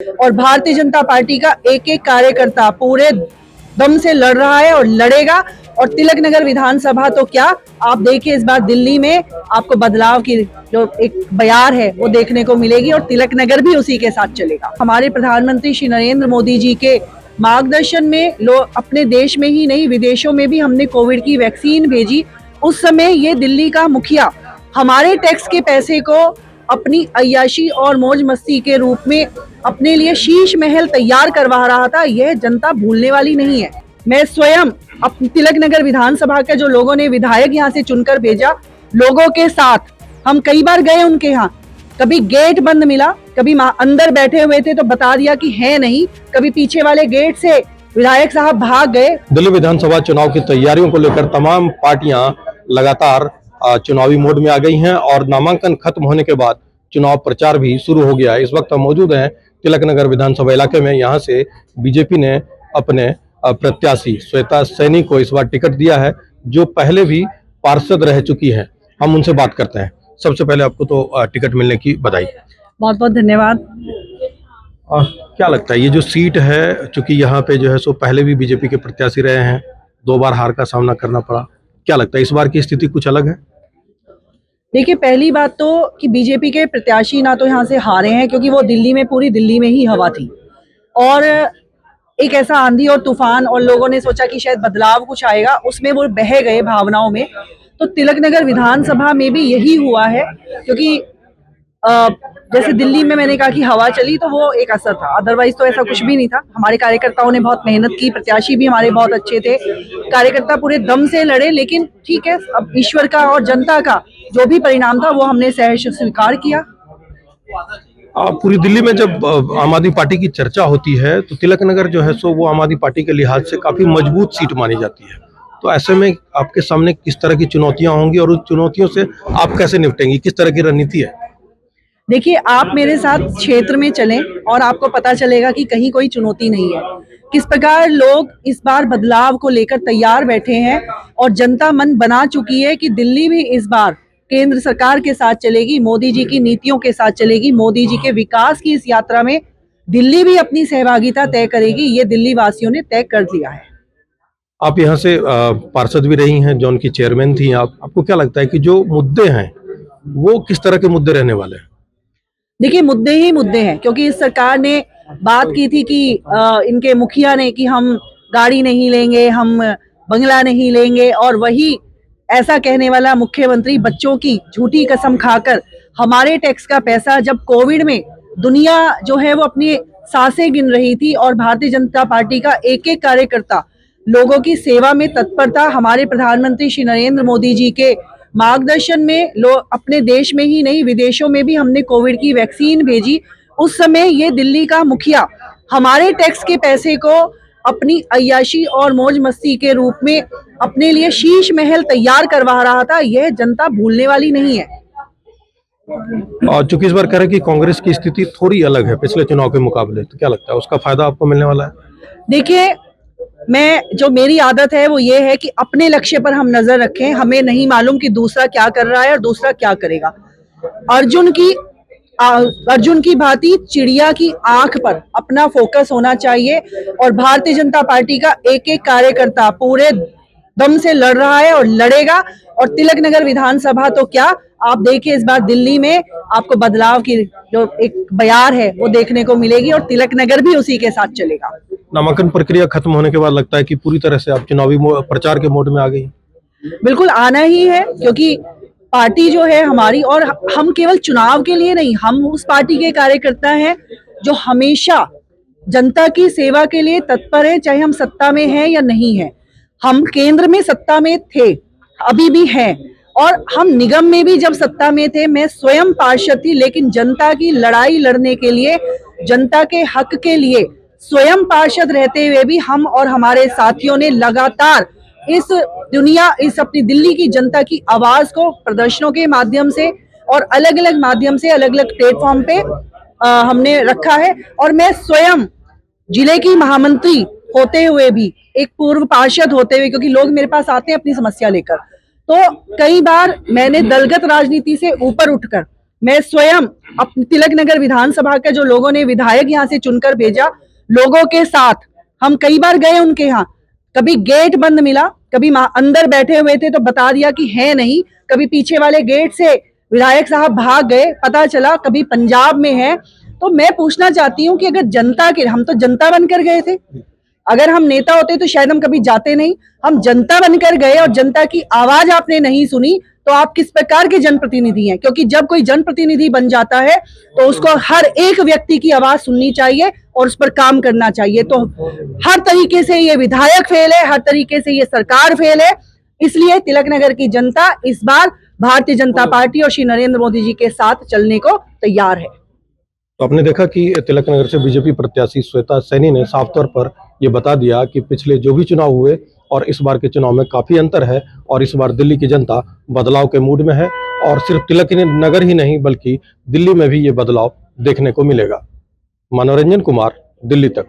और भारतीय जनता पार्टी का एक एक कार्यकर्ता पूरे दम से लड़ रहा है और लड़ेगा। और तिलक नगर विधानसभा तो क्या, आप देखिए इस बार दिल्ली में आपको बदलाव की जो एक बयार है वो देखने को मिलेगी और तिलक नगर भी उसी के साथ चलेगा। हमारे प्रधानमंत्री श्री नरेंद्र मोदी जी के मार्गदर्शन में लोग अपने देश में ही नहीं विदेशों में भी हमने कोविड की वैक्सीन भेजी। उस समय ये दिल्ली का मुखिया हमारे टैक्स के पैसे को अपनी अय्याशी और मौज मस्ती के रूप में अपने लिए शीश महल तैयार करवा रहा था। यह जनता भूलने वाली नहीं है। मैं स्वयं तिलक नगर विधानसभा के जो लोगों ने विधायक यहाँ से चुनकर भेजा, लोगों के साथ हम कई बार गए उनके यहाँ, कभी गेट बंद मिला, कभी अंदर बैठे हुए थे तो बता दिया कि है नहीं, कभी पीछे वाले गेट से विधायक साहब भाग गए। दिल्ली विधानसभा चुनाव की तैयारियों को लेकर तमाम पार्टियां लगातार चुनावी मोड में आ गई हैं और नामांकन खत्म होने के बाद चुनाव प्रचार भी शुरू हो गया है। इस वक्त हम मौजूद हैं तिलक नगर विधानसभा इलाके में। यहाँ से बीजेपी ने अपने प्रत्याशी श्वेता सैनी को इस बार टिकट दिया है, जो पहले भी पार्षद रह चुकी हैं। हम उनसे बात करते हैं। सबसे पहले आपको तो टिकट मिलने की बधाई। बहुत बहुत धन्यवाद। क्या लगता है ये जो सीट है, चूंकि यहाँ पे जो है सो पहले भी बीजेपी के प्रत्याशी रहे हैं, 2 बार हार का सामना करना पड़ा, क्या लगता है इस बार की स्थिति कुछ अलग है? देखिए, पहली बात तो कि बीजेपी के प्रत्याशी ना तो यहाँ से हारे हैं, क्योंकि वो दिल्ली में पूरी दिल्ली में ही हवा थी और एक ऐसा आंधी और तूफान और लोगों ने सोचा कि शायद बदलाव कुछ आएगा, उसमें वो बह गए भावनाओं में। तो तिलक नगर विधानसभा में भी यही हुआ है, क्योंकि जैसे दिल्ली में मैंने कहा कि हवा चली तो वो एक असर था, अदरवाइज तो ऐसा कुछ भी नहीं था। हमारे कार्यकर्ताओं ने बहुत मेहनत की, प्रत्याशी भी हमारे बहुत अच्छे थे, कार्यकर्ता पूरे दम से लड़े। लेकिन ठीक है, अब ईश्वर का और जनता का जो भी परिणाम था वो हमने सहर्ष स्वीकार किया। पूरी दिल्ली में जब आम आदमी पार्टी की चर्चा होती है तो तिलक नगर जो है सो वो आम आदमी पार्टी के लिहाज से काफी मजबूत सीट मानी जाती है। तो ऐसे में आपके सामने किस तरह की चुनौतियां होंगी और उन चुनौतियों से आप कैसे निपटेंगी, किस तरह की रणनीति है? देखिए, आप मेरे साथ क्षेत्र में चलें और आपको पता चलेगा कि कहीं कोई चुनौती नहीं है। किस प्रकार लोग इस बार बदलाव को लेकर तैयार बैठे हैं और जनता मन बना चुकी है कि दिल्ली भी इस बार केंद्र सरकार के साथ चलेगी, मोदी जी की नीतियों के साथ चलेगी, मोदी जी के विकास की इस यात्रा में दिल्ली भी अपनी सहभागिता तय करेगी। ये दिल्ली वासियों ने तय कर लिया है। आप यहाँ से पार्षद भी रही हैं, जोन की चेयरमैन थी आपको क्या लगता है कि जो मुद्दे हैं वो किस तरह के मुद्दे रहने वाले हैं? देखिए, मुद्दे ही मुद्दे हैं, क्योंकि इस सरकार ने बात की थी कि इनके मुखिया ने कि हम गाड़ी नहीं लेंगे, हम बंगला नहीं लेंगे, और वही ऐसा कहने वाला मुख्यमंत्री बच्चों की झूठी कसम खाकर हमारे टैक्स का पैसा, जब कोविड में दुनिया जो है वो अपनी सांसें गिन रही थी और भारतीय जनता पार्टी का एक एक कार्यकर्ता लोगों की सेवा में तत्पर था। हमारे प्रधानमंत्री श्री नरेंद्र मोदी जी के मार्गदर्शन में लोग अपने देश में ही नहीं विदेशों में भी हमने कोविड की वैक्सीन भेजी। उस समय ये दिल्ली का मुखिया हमारे टैक्स के पैसे को अपनी अय्याशी और मौज मस्ती के रूप में अपने लिए शीश महल तैयार करवा रहा था। यह जनता भूलने वाली नहीं है। और चूंकि इस बार कह रहे हैं कि कांग्रेस की स्थिति थोड़ी अलग है पिछले चुनाव के मुकाबले, तो क्या लगता है उसका फायदा आपको मिलने वाला है? देखिए, मेरी आदत है वो ये है कि अपने लक्ष्य पर हम नजर रखें। हमें नहीं मालूम कि दूसरा क्या कर रहा है और दूसरा क्या करेगा। अर्जुन की भांति चिड़िया की आंख पर अपना फोकस होना चाहिए और भारतीय जनता पार्टी का एक एक कार्यकर्ता पूरे दम से लड़ रहा है और लड़ेगा। और तिलक नगर विधानसभा तो क्या, आप देखिए इस बार दिल्ली में आपको बदलाव की जो एक बयार है वो देखने को मिलेगी और तिलक नगर भी उसी के साथ चलेगा। नामांकन प्रक्रिया खत्म होने के बाद लगता है कि पूरी तरह से आप चुनावी प्रचार के मोड में आ गई? बिल्कुल आना ही है, क्योंकि पार्टी जो है हमारी, और हम केवल चुनाव के लिए नहीं, हम उस पार्टी के कार्यकर्ता हैं जो हमेशा जनता की सेवा के लिए तत्पर है, चाहे हम सत्ता में हैं या नहीं हैं। हम केंद्र में सत्ता में थे, अभी भी हैं, और हम निगम में भी जब सत्ता में थे मैं स्वयं पार्षद थी, लेकिन जनता की लड़ाई लड़ने के लिए, जनता के हक के लिए स्वयं पार्षद रहते हुए भी हम और हमारे साथियों ने लगातार इस अपनी दिल्ली की जनता की आवाज को प्रदर्शनों के माध्यम से और अलग अलग माध्यम से अलग अलग प्लेटफॉर्म पे हमने रखा है। और मैं स्वयं जिले की महामंत्री होते हुए भी, एक पूर्व पार्षद होते हुए, क्योंकि लोग मेरे पास आते हैं अपनी समस्या लेकर, तो कई बार मैंने दलगत राजनीति से ऊपर उठकर मैं स्वयं अपने तिलक नगर विधानसभा के जो लोगों ने विधायक यहाँ से चुनकर भेजा, लोगों के साथ हम कई बार गए उनके यहाँ, कभी गेट बंद मिला, कभी अंदर बैठे हुए थे तो बता दिया कि है नहीं, कभी पीछे वाले गेट से विधायक साहब भाग गए, पता चला कभी पंजाब में है। तो मैं पूछना चाहती हूँ कि अगर जनता के, हम तो जनता बनकर गए थे, अगर हम नेता होते तो शायद हम कभी जाते नहीं, हम जनता बनकर गए और जनता की आवाज आपने नहीं सुनी, तो आप किस प्रकार के जनप्रतिनिधि हैं? क्योंकि जब कोई जनप्रतिनिधि बन जाता है तो उसको हर एक व्यक्ति की आवाज सुननी चाहिए और उस पर काम करना चाहिए। तो हर तरीके से ये विधायक फेल है, हर तरीके से ये सरकार फेल है। इसलिए तिलक नगर की जनता इस बार भारतीय जनता पार्टी और श्री नरेंद्र मोदी जी के साथ चलने को तैयार है। तो आपने देखा कि तिलक नगर से बीजेपी प्रत्याशी श्वेता सैनी ने साफ तौर पर ये बता दिया कि पिछले जो भी चुनाव हुए और इस बार के चुनाव में काफी अंतर है और इस बार दिल्ली की जनता बदलाव के मूड में है और सिर्फ तिलक नगर ही नहीं बल्कि दिल्ली में भी ये बदलाव देखने को मिलेगा। मनोरंजन कुमार, दिल्ली तक।